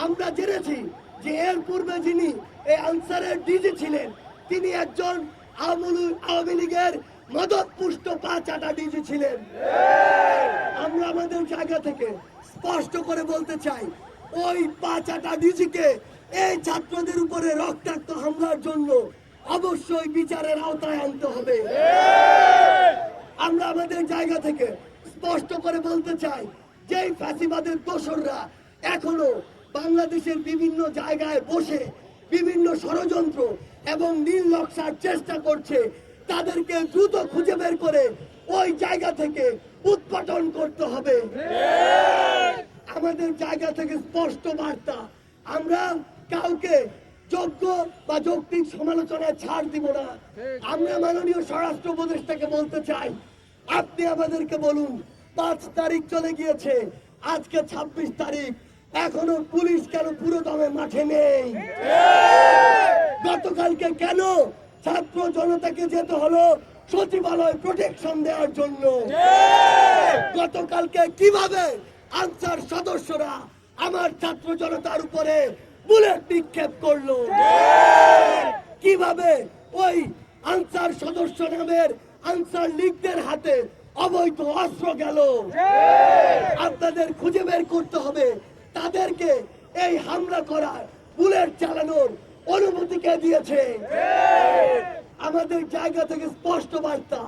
আমরা জেনেছি যে এর পূর্বে যিনি এই আনসারের ডিজি ছিলেন তিনি একজন আওয়ামী লীগের মদতপুষ্ট পা চাটা ডিজি ছিলেন। আমরা আমাদের জায়গা থেকে স্পষ্ট করে বলতে চাই, ওই পা চাটা ডিজিকে এই ছাত্রদের উপরে রক্তাক্ত হামলার জন্য অবশ্যই বিচারের আওতায় আনতে হবে। আমরা আমাদের জায়গা থেকে স্পষ্ট করে বলতে চাই, যেই ফ্যাসিবাদের দোসররা এখনো বাংলাদেশের বিভিন্ন জায়গায় বসে বিভিন্ন ষড়যন্ত্র এবং নীল নকশার চেষ্টা করছে, তাদেরকে দ্রুত খুঁজে বের করে ওই জায়গা থেকে উৎপাটন করতে হবে। আমাদের জায়গা থেকে স্পষ্ট বার্তা, আমরা কাউকে যোগ্য বা যৌক্তিক সমালোচনায় ছাড় দিব না। আমরা মাননীয় স্বরাষ্ট্র উপদেষ্টাকে বলতে চাই, আপনি আমাদেরকে বলুন 5 তারিখ চলে গিয়েছে, আজকে 26 তারিখ, এখনো পুলিশ কেন পুরো দমে মাঠে নেই? গতকালকে কেন ছাত্র জনতাকে যেতে হলো সচিবালয় প্রোটেকশন দেওয়ার জন্য? গতকালকে কিভাবে আনসার সদস্যরা আমার ছাত্র জনতার উপরে বুলেট নিক্ষেপ করলো? কিভাবে ওই আনসার সদস্য নামের আনসার লীগদের হাতে অবৈধ অস্ত্র গেল? আপনাদের খুঁজে বের করতে হবে তাদেরকে এই হামলা করার, বুলেট চালানোর অনুমতি কে দিয়েছে? আমাদের জায়গা থেকে স্পষ্ট বার্তা,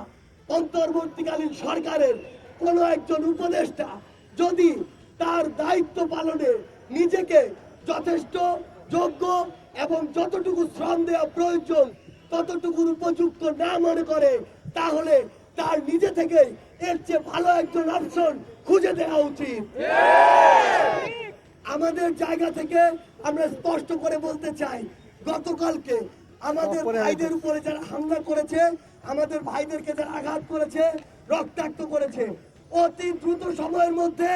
অন্তর্বর্তীকালীন সরকারের কোন একজন উপদেষ্টা যদি তার দায়িত্ব পালনে নিজেকে যথেষ্ট যোগ্য এবং যতটুকু শ্রম দেওয়া প্রয়োজন ততটুকুর উপযুক্ত না মনে করে, তাহলে তার নিজে থেকে এর চেয়ে ভালো একজন অপশন খুঁজে দেওয়া উচিত। আমাদের জায়গা থেকে আমরা স্পষ্ট করে বলতে চাই, গতকালকে আমাদের ভাইদের উপরে যারা হামলা করেছে, আমাদের ভাইদেরকে যারা আঘাত করেছে, রক্তাক্ত করেছে, অতি দ্রুত সময়ের মধ্যে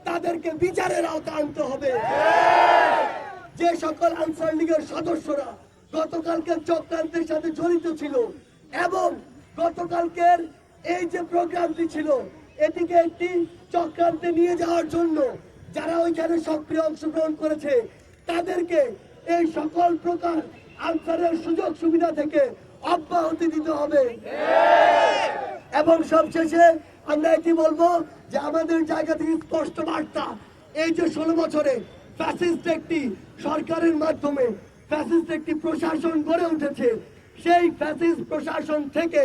তাদেরকে বিচারের আওতায় আনতে হবে। যে সকল আনসার লীগের সদস্যরা গতকালকের চক্রান্তের সাথে জড়িত ছিল এবং গতকালকের এই যে প্রোগ্রামটি ছিল এটিকে একটি চক্রান্তে নিয়ে যাওয়ার জন্য যারা ওইখানে সক্রিয় অংশগ্রহণ করেছে, তাদেরকে এই সকল প্রকার আনসারের সুযোগ সুবিধা থেকে অব্যাহতি দিতে হবে। এবং সবশেষে আমরা এটি বলবো যে আমাদের জায়গা থেকে স্পষ্ট বার্তা, এই যে 16 বছরে ফ্যাসিস্ট একটি সরকারের মাধ্যমে ফ্যাসিস্ট একটি প্রশাসন গড়ে উঠেছে, সেই ফ্যাসিস্ট প্রশাসন থেকে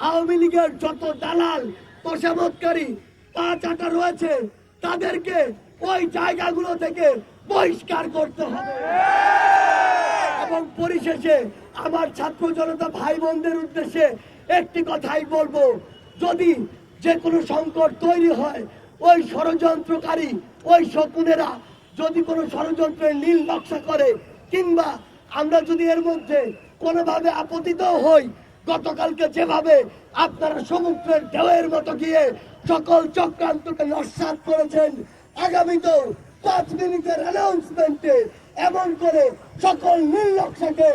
আওয়ামী লীগের যত দালাল তোষামতকারী পা চাটা রয়েছে তাদেরকে ওই জায়গাগুলো থেকে বহিষ্কার করতে হবে। এবং পরিশেষে আমার ছাত্র জনতা ভাই বোনদের উদ্দেশ্যে একটি কথাই বলবো, যদি যে কোনো সংকট তৈরি হয়, ওই ষড়যন্ত্রকারী ওই শকুনেরা যদি কোনো ষড়যন্ত্রের নীল নকশা করে কিংবা আমরা যদি এর মধ্যে কোনোভাবে আপতিত হই, গতকালকে যেভাবে আপনারা সমুদ্রের ঢেউয়ের মতো গিয়ে সকল চক্রান্তকে নস্যাৎ করেছেন, আগামীতেও 5 মিনিটের অ্যানাউন্সমেন্টে এমন করে সকল নীল নকশাকে